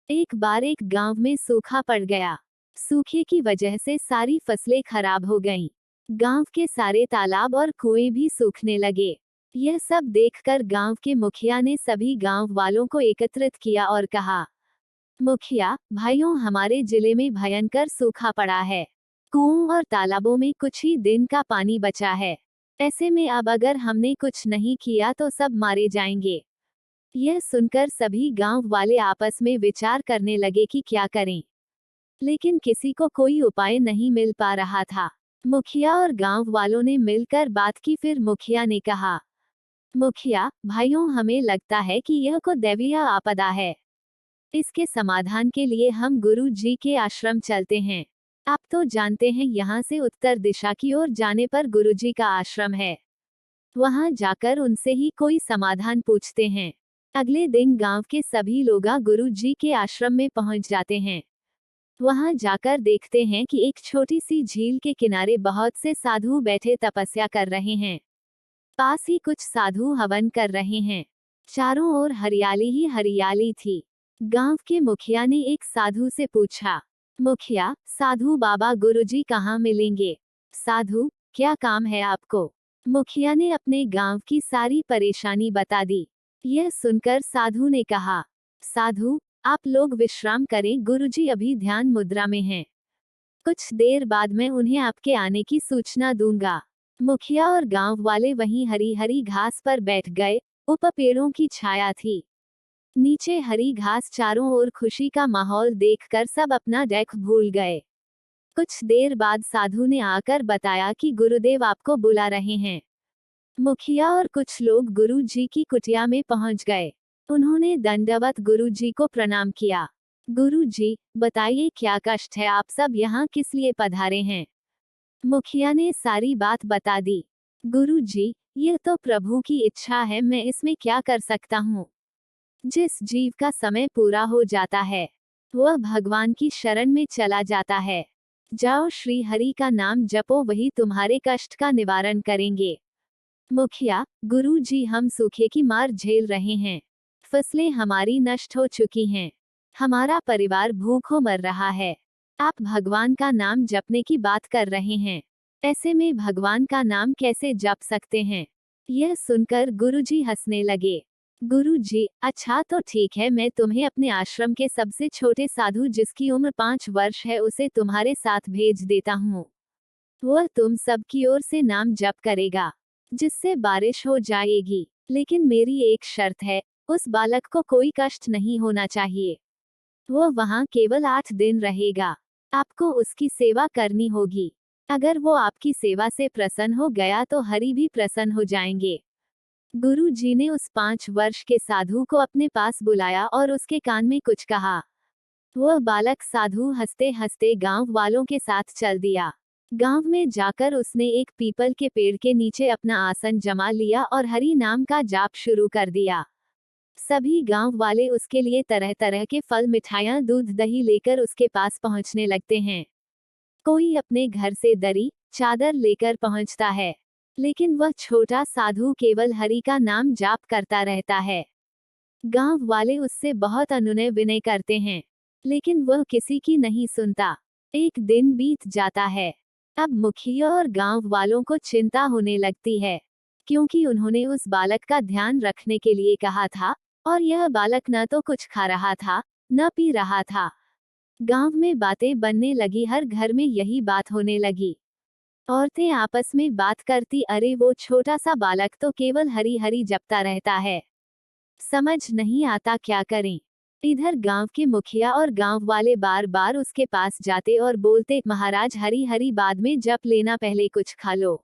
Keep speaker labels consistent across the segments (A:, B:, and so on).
A: एक बार एक गांव में सूखा पड़ गया। सूखे की वजह से सारी फसलें खराब हो गईं। गांव के सारे तालाब और कुएं भी सूखने लगे। यह सब देखकर गांव के मुखिया ने सभी गांव वालों को एकत्रित किया और कहा, मुखिया भाइयों, हमारे जिले में भयंकर सूखा पड़ा है। कुओं और तालाबों में कुछ ही दिन का पानी बचा है। ऐसे में अब अगर हमने कुछ नहीं किया तो सब मारे जाएंगे। यह सुनकर सभी गांव वाले आपस में विचार करने लगे कि क्या करें, लेकिन किसी को कोई उपाय नहीं मिल पा रहा था। मुखिया और गांव वालों ने मिलकर बात की। फिर मुखिया ने कहा, मुखिया भाइयों, हमें लगता है कि यह को दैवीय आपदा है। इसके समाधान के लिए हम गुरु जी के आश्रम चलते हैं। आप तो जानते हैं, यहाँ से उत्तर दिशा की ओर जाने पर गुरु जी का आश्रम है। वहां जाकर उनसे ही कोई समाधान पूछते हैं। अगले दिन गांव के सभी लोग गुरु जी के आश्रम में पहुंच जाते हैं। वहां जाकर देखते हैं कि एक छोटी सी झील के किनारे बहुत से साधु बैठे तपस्या कर रहे हैं। पास ही कुछ साधु हवन कर रहे हैं। चारों ओर हरियाली ही हरियाली थी। गांव के मुखिया ने एक साधु से पूछा, मुखिया साधु बाबा, गुरुजी कहाँ मिलेंगे? साधु, क्या काम है आपको? मुखिया ने अपने गांव की सारी परेशानी बता दी। यह सुनकर साधु ने कहा, साधु आप लोग विश्राम करें, गुरुजी अभी ध्यान मुद्रा में हैं। कुछ देर बाद मैं उन्हें आपके आने की सूचना दूंगा। मुखिया और गांव वाले वहीं हरी हरी घास पर बैठ गए। ऊपर पेड़ों की छाया थी, नीचे हरी घास। चारों ओर खुशी का माहौल देखकर सब अपना डैक भूल गए। कुछ देर बाद साधु ने आकर बताया कि गुरुदेव आपको बुला रहे हैं। मुखिया और कुछ लोग गुरु जी की कुटिया में पहुंच गए। उन्होंने दंडवत गुरु जी को प्रणाम किया। गुरु जी बताइए, क्या कष्ट है? आप सब यहाँ किस लिए पधारे हैं? मुखिया ने सारी बात बता दी। गुरु जी, यह तो प्रभु की इच्छा है, मैं इसमें क्या कर सकता हूँ। जिस जीव का समय पूरा हो जाता है वह भगवान की शरण में चला जाता है। जाओ श्री हरि का नाम जपो, वही तुम्हारे कष्ट का निवारण करेंगे। मुखिया, गुरु जी हम सूखे की मार झेल रहे हैं। फसलें हमारी नष्ट हो चुकी हैं। हमारा परिवार भूखों मर रहा है। आप भगवान का नाम जपने की बात कर रहे हैं। ऐसे में भगवान का नाम कैसे जप सकते हैं? यह सुनकर गुरुजी हंसने लगे। गुरुजी, अच्छा तो ठीक है, मैं तुम्हें अपने आश्रम के सबसे छोटे साधु जिसकी उम्र 5 वर्ष है उसे तुम्हारे साथ भेज देता हूँ। वह तुम सबकी ओर से नाम जप करेगा, जिससे बारिश हो जाएगी। लेकिन मेरी एक शर्त है, उस बालक को कोई कष्ट नहीं होना चाहिए। वह वहाँ केवल 8 दिन रहेगा। आपको उसकी सेवा करनी होगी। अगर वो आपकी सेवा से प्रसन्न हो गया तो हरि भी प्रसन्न हो जाएंगे। गुरु जी ने उस 5 वर्ष के साधु को अपने पास बुलाया और उसके कान में कुछ कहा। वह बालक साधु हंसते हंसते गांव वालों के साथ चल दिया। गांव में जाकर उसने एक पीपल के पेड़ के नीचे अपना आसन जमा लिया और हरि नाम का जाप शुरू कर दिया। सभी गांव वाले उसके लिए तरह तरह के फल, मिठाइयां, दूध, दही लेकर उसके पास पहुंचने लगते हैं। कोई अपने घर से दरी चादर लेकर पहुंचता है, लेकिन वह छोटा साधु केवल हरि का नाम जाप करता रहता है। गांव वाले उससे बहुत अनुनय विनय करते हैं, लेकिन वह किसी की नहीं सुनता। एक दिन बीत जाता है। अब मुखिया और गांव वालों को चिंता होने लगती है, क्योंकि उन्होंने उस बालक का ध्यान रखने के लिए कहा था, और यह बालक न तो कुछ खा रहा था, न पी रहा था। गांव में बातें बनने लगी, हर घर में यही बात होने लगी। औरतें आपस में बात करती, अरे वो छोटा सा बालक तो केवल हरि हरि जपता रहता है, समझ नहीं आता क्या करें। इधर गांव के मुखिया और गांव वाले बार बार उसके पास जाते और बोलते, महाराज हरि हरि बाद में जप लेना, पहले कुछ खा लो।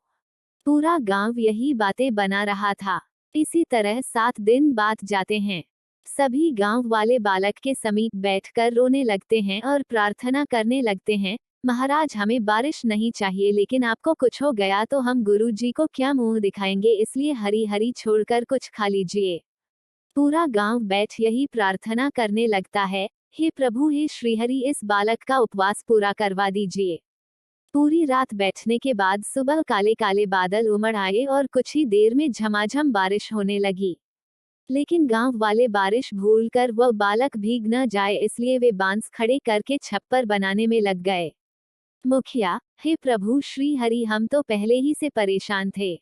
A: पूरा गांव यही बातें बना रहा था। इसी तरह 7 दिन बाद जाते हैं। सभी गांव वाले बालक के समीप बैठकर रोने लगते हैं और प्रार्थना करने लगते हैं, महाराज हमें बारिश नहीं चाहिए, लेकिन आपको कुछ हो गया तो हम गुरु जी को क्या मुंह दिखाएंगे, इसलिए हरी हरी छोड़कर कुछ खा लीजिए। पूरा गांव बैठ यही प्रार्थना करने लगता है, हे प्रभु, हे श्रीहरि, इस बालक का उपवास पूरा करवा दीजिए। पूरी रात बैठने के बाद सुबह काले काले बादल उमड़ आए और कुछ ही देर में झमाझम बारिश होने लगी। लेकिन गांव वाले बारिश भूलकर वह बालक भीग न जाए इसलिए वे बांस खड़े करके छप्पर बनाने में लग गए। मुखिया, हे प्रभु श्री हरि, हम तो पहले ही से परेशान थे।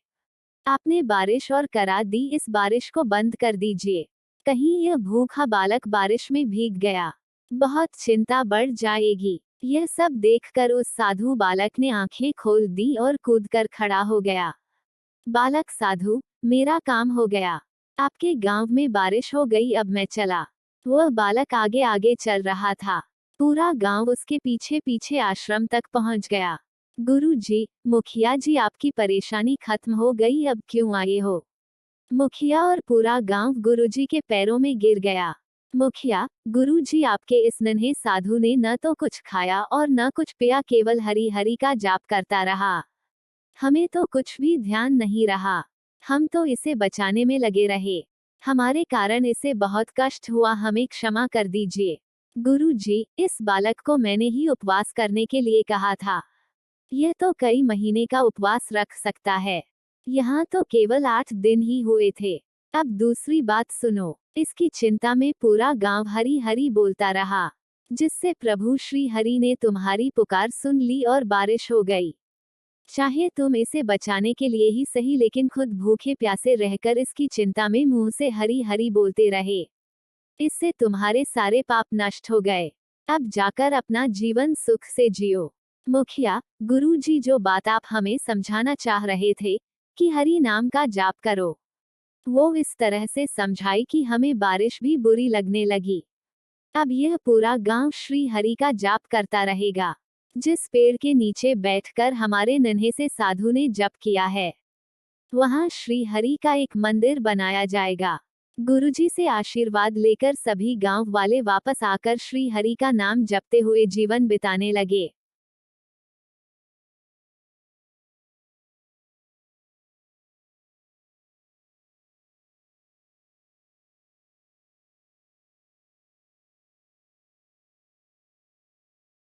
A: आपने बारिश और करा दी, इस बारिश को बंद कर दीजिए। कहीं यह भूखा बालक बारिश में भीग गया, बहुत चिंता बढ़ जाएगी। यह सब देखकर उस साधु बालक ने आंखें खोल दी और कूदकर खड़ा हो गया। बालक साधु, मेरा काम हो गया। आपके गांव में बारिश हो गई, अब मैं चला। वह बालक आगे आगे चल रहा था। पूरा गांव उसके पीछे पीछे आश्रम तक पहुंच गया। गुरु जी, मुखिया जी, आपकी परेशानी खत्म हो गई, अब क्यों आए हो? मुखिया और पूरा गांव गुरुजी के पैरों में गिर गया। मुखिया, गुरुजी, आपके इस नन्हे साधु ने न तो कुछ खाया और न कुछ पिया, केवल हरि हरि का जाप करता रहा। हमें तो कुछ भी ध्यान नहीं रहा। हम तो इसे बचाने में लगे रहे। हमारे कारण इसे बहुत कष्ट हुआ, हमें क्षमा कर दीजिए। गुरुजी, इस बालक को मैंने ही उपवास करने के लिए कहा था। यह तो कई महीने का उपवास रख सकता है। यहाँ तो केवल 8 दिन ही हुए थे। अब दूसरी बात सुनो। इसकी चिंता में पूरा गांव हरि हरि बोलता रहा, जिससे प्रभु श्री हरि ने तुम्हारी पुकार सुन ली और बारिश हो गई। चाहे तुम इसे बचाने के लिए ही सही, लेकिन खुद भूखे प्यासे रहकर इसकी चिंता में मुंह से हरि हरि बोलते रहे। इससे तुम्हारे सारे पाप नष्ट हो गए। अब जाकर अपना जीवन सुख से जियो। मुखिया, गुरुजी, जो बात आप हमें समझाना चाह रहे थे कि हरि नाम का जाप करो, वो इस तरह से समझाई कि हमें बारिश भी बुरी लगने लगी। अब यह पूरा गांव श्री हरि का जाप करता रहेगा। जिस पेड़ के नीचे बैठकर हमारे नन्हे से साधु ने जप किया है, वहां श्री हरि का एक मंदिर बनाया जाएगा। गुरुजी से आशीर्वाद लेकर सभी गांव वाले वापस आकर श्री हरि का नाम जपते हुए जीवन बिताने लगे।